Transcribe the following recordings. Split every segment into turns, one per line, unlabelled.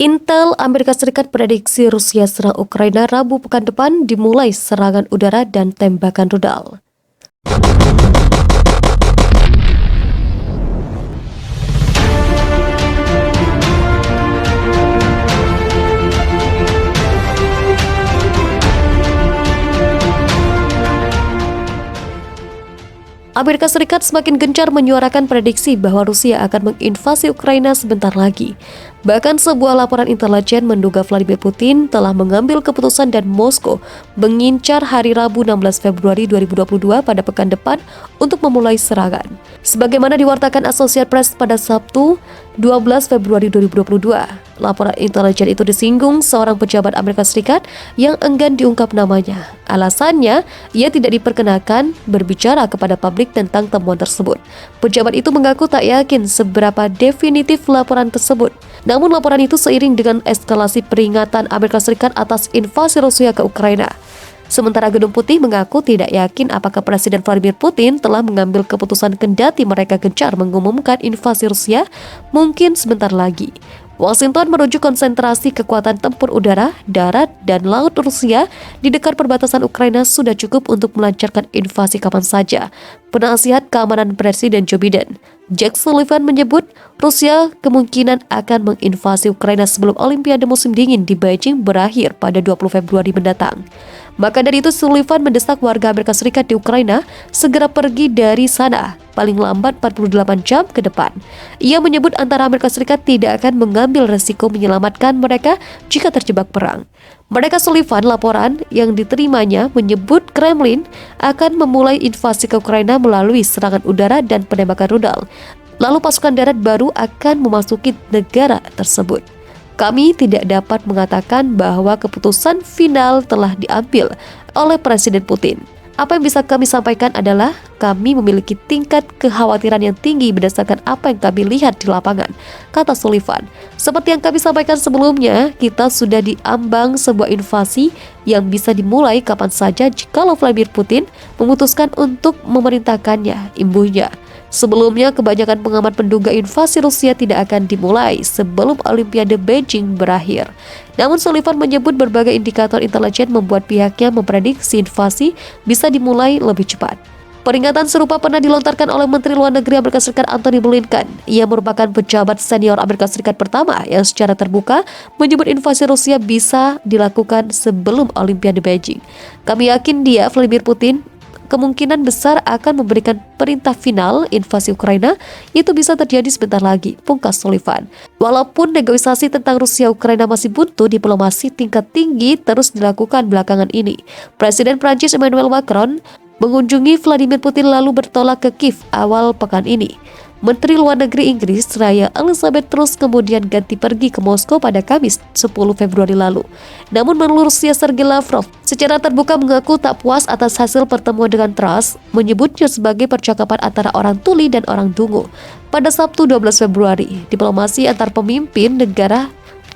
Intel Amerika Serikat prediksi Rusia serang Ukraina Rabu pekan depan dimulai serangan udara dan tembakan rudal. Amerika Serikat semakin gencar menyuarakan prediksi bahwa Rusia akan menginvasi Ukraina sebentar lagi. Bahkan sebuah laporan intelijen menduga Vladimir Putin telah mengambil keputusan dan Moskow mengincar hari Rabu 16 Februari 2022 pada pekan depan untuk memulai serangan. Sebagaimana diwartakan Associated Press pada Sabtu 12 Februari 2022, laporan intelijen itu disinggung seorang pejabat Amerika Serikat yang enggan diungkap namanya. Alasannya, ia tidak diperkenakan berbicara kepada publik tentang temuan tersebut. Pejabat itu mengaku tak yakin seberapa definitif laporan tersebut. Namun laporan itu seiring dengan eskalasi peringatan Amerika Serikat atas invasi Rusia ke Ukraina. Sementara Gedung Putih mengaku tidak yakin apakah Presiden Vladimir Putin telah mengambil keputusan kendati mereka gencar mengumumkan invasi Rusia mungkin sebentar lagi. Washington merujuk konsentrasi kekuatan tempur udara, darat, dan laut Rusia di dekat perbatasan Ukraina sudah cukup untuk melancarkan invasi kapan saja. Penasihat keamanan Presiden Joe Biden, Jake Sullivan, menyebut Rusia kemungkinan akan menginvasi Ukraina sebelum Olimpiade musim dingin di Beijing berakhir pada 20 Februari mendatang. Maka dari itu Sullivan mendesak warga Amerika Serikat di Ukraina segera pergi dari sana paling lambat 48 jam ke depan. Ia menyebut antara Amerika Serikat tidak akan mengambil resiko menyelamatkan mereka jika terjebak perang. Mereka Sullivan, laporan yang diterimanya menyebut Kremlin akan memulai invasi ke Ukraina melalui serangan udara dan penembakan rudal. Lalu pasukan darat baru akan memasuki negara tersebut. Kami tidak dapat mengatakan bahwa keputusan final telah diambil oleh Presiden Putin. Apa yang bisa kami sampaikan adalah kami memiliki tingkat kekhawatiran yang tinggi berdasarkan apa yang kami lihat di lapangan, kata Sullivan. Seperti yang kami sampaikan sebelumnya, kita sudah diambang sebuah invasi yang bisa dimulai kapan saja jikalau Vladimir Putin memutuskan untuk memerintahkannya, imbuhnya. Sebelumnya, kebanyakan pengamat menduga invasi Rusia tidak akan dimulai sebelum Olimpiade Beijing berakhir. Namun Sullivan menyebut berbagai indikator intelijen membuat pihaknya memprediksi invasi bisa dimulai lebih cepat. Peringatan serupa pernah dilontarkan oleh Menteri Luar Negeri Amerika Serikat Antony Blinken. Ia merupakan pejabat senior Amerika Serikat pertama yang secara terbuka menyebut invasi Rusia bisa dilakukan sebelum Olimpiade Beijing. Kami yakin dia, Vladimir Putin, kemungkinan besar akan memberikan perintah final invasi Ukraina itu bisa terjadi sebentar lagi, pungkas Sullivan. Walaupun negosiasi tentang Rusia-Ukraina masih buntu, diplomasi tingkat tinggi terus dilakukan belakangan ini. Presiden Prancis Emmanuel Macron mengunjungi Vladimir Putin lalu bertolak ke Kiev awal pekan ini. Menteri Luar Negeri Inggris Raya Elizabeth Truss kemudian ganti pergi ke Moskow pada Kamis 10 Februari lalu. Namun menurut Rusia Sergei Lavrov secara terbuka mengaku tak puas atas hasil pertemuan dengan Truss, menyebutnya sebagai percakapan antara orang tuli dan orang dungu. Pada Sabtu 12 Februari, diplomasi antar pemimpin negara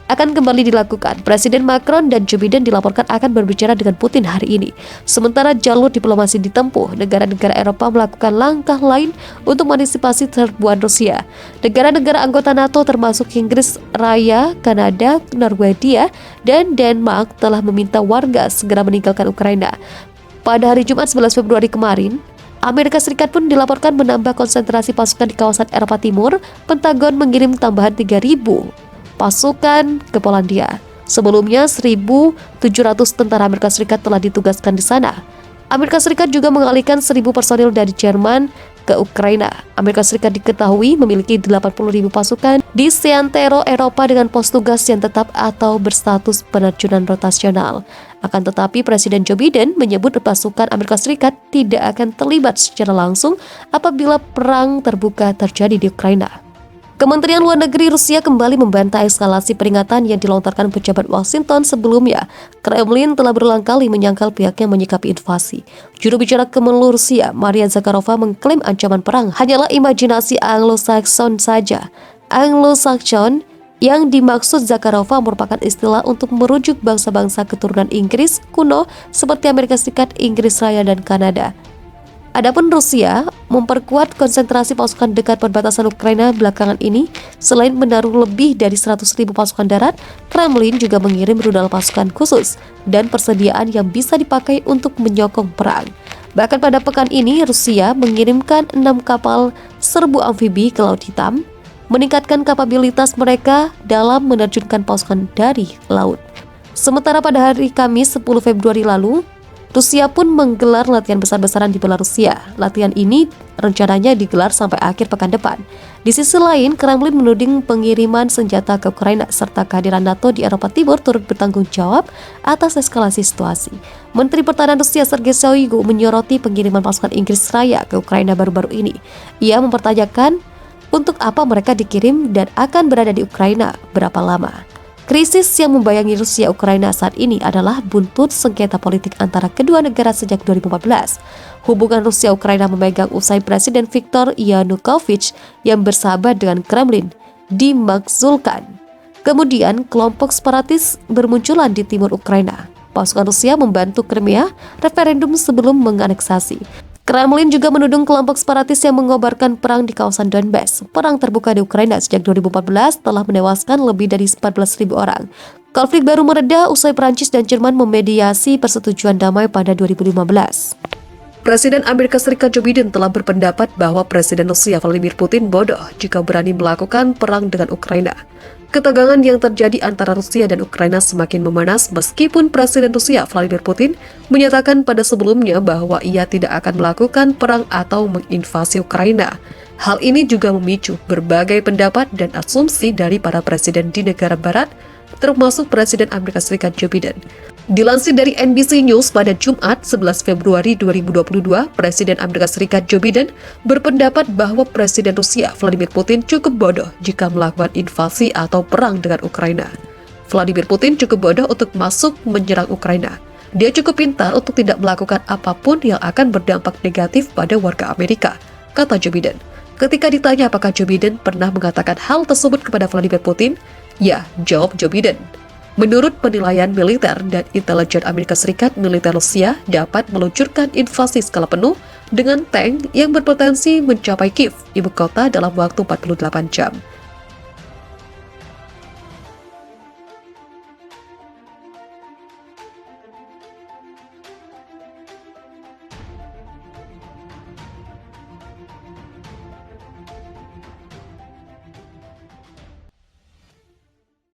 akan kembali dilakukan. Presiden Macron dan Joe Biden dilaporkan akan berbicara dengan Putin hari ini. Sementara jalur diplomasi ditempuh, negara-negara Eropa melakukan langkah lain untuk mengantisipasi serbuan Rusia. Negara-negara anggota NATO termasuk Inggris Raya, Kanada, Norwegia, dan Denmark telah meminta warga segera meninggalkan Ukraina. Pada hari Jumat 11 Februari kemarin, Amerika Serikat pun dilaporkan menambah konsentrasi pasukan di kawasan Eropa Timur. Pentagon mengirim tambahan 3.000 pasukan ke Polandia. Sebelumnya 1.700 tentara Amerika Serikat telah ditugaskan di sana. Amerika Serikat juga mengalihkan 1.000 personil dari Jerman ke Ukraina. Amerika Serikat diketahui memiliki 80.000 pasukan di seantero Eropa dengan pos tugas yang tetap atau berstatus penerjunan rotasional. Akan tetapi Presiden Joe Biden menyebut pasukan Amerika Serikat tidak akan terlibat secara langsung apabila perang terbuka terjadi di Ukraina. Kementerian Luar Negeri Rusia kembali membantah eskalasi peringatan yang dilontarkan pejabat Washington sebelumnya. Kremlin telah berulang kali menyangkal pihaknya menyikapi invasi. Juru bicara Kemenlu Rusia, Maria Zakharova, mengklaim ancaman perang hanyalah imajinasi Anglo-Saxon saja. Anglo-Saxon yang dimaksud Zakharova merupakan istilah untuk merujuk bangsa-bangsa keturunan Inggris kuno seperti Amerika Serikat, Inggris Raya, dan Kanada. Adapun Rusia memperkuat konsentrasi pasukan dekat perbatasan Ukraina belakangan ini. Selain menaruh lebih dari 100.000 pasukan darat, Kremlin juga mengirim rudal pasukan khusus dan persediaan yang bisa dipakai untuk menyokong perang. Bahkan pada pekan ini, Rusia mengirimkan 6 kapal serbu amfibi ke Laut Hitam, meningkatkan kapabilitas mereka dalam menerjunkan pasukan dari laut. Sementara pada hari Kamis 10 Februari lalu, Rusia pun menggelar latihan besar-besaran di Belarusia. Latihan ini rencananya digelar sampai akhir pekan depan. Di sisi lain, Kremlin menuding pengiriman senjata ke Ukraina serta kehadiran NATO di Eropa Timur turut bertanggung jawab atas eskalasi situasi. Menteri Pertahanan Rusia Sergei Shoigu menyoroti pengiriman pasukan Inggris Raya ke Ukraina baru-baru ini. Ia mempertanyakan untuk apa mereka dikirim dan akan berada di Ukraina berapa lama. Krisis yang membayangi Rusia-Ukraina saat ini adalah buntut sengketa politik antara kedua negara sejak 2014. Hubungan Rusia-Ukraina memegang usai Presiden Viktor Yanukovych yang bersahabat dengan Kremlin dimakzulkan. Kemudian kelompok separatis bermunculan di timur Ukraina. Pasukan Rusia membantu Crimea referendum sebelum menganeksasi. Kremlin juga menuding kelompok separatis yang mengobarkan perang di kawasan Donbas. Perang terbuka di Ukraina sejak 2014 telah menewaskan lebih dari 14.000 orang. Konflik baru mereda usai Prancis dan Jerman memediasi persetujuan damai pada 2015. Presiden Amerika Serikat Joe Biden telah berpendapat bahwa Presiden Rusia Vladimir Putin bodoh jika berani melakukan perang dengan Ukraina. Ketegangan yang terjadi antara Rusia dan Ukraina semakin memanas meskipun Presiden Rusia Vladimir Putin menyatakan pada sebelumnya bahwa ia tidak akan melakukan perang atau menginvasi Ukraina. Hal ini juga memicu berbagai pendapat dan asumsi dari para presiden di negara barat, termasuk Presiden Amerika Serikat Joe Biden. Dilansir dari NBC News pada Jumat 11 Februari 2022, Presiden Amerika Serikat Joe Biden berpendapat bahwa Presiden Rusia Vladimir Putin cukup bodoh jika melakukan invasi atau perang dengan Ukraina. Vladimir Putin cukup bodoh untuk masuk menyerang Ukraina. Dia cukup pintar untuk tidak melakukan apapun yang akan berdampak negatif pada warga Amerika, kata Joe Biden. Ketika ditanya apakah Joe Biden pernah mengatakan hal tersebut kepada Vladimir Putin, ya, jawab Joe Biden. Menurut penilaian militer dan intelijen Amerika Serikat, militer Rusia dapat meluncurkan invasi skala penuh dengan tank yang berpotensi mencapai Kiev, ibu kota, dalam waktu 48 jam.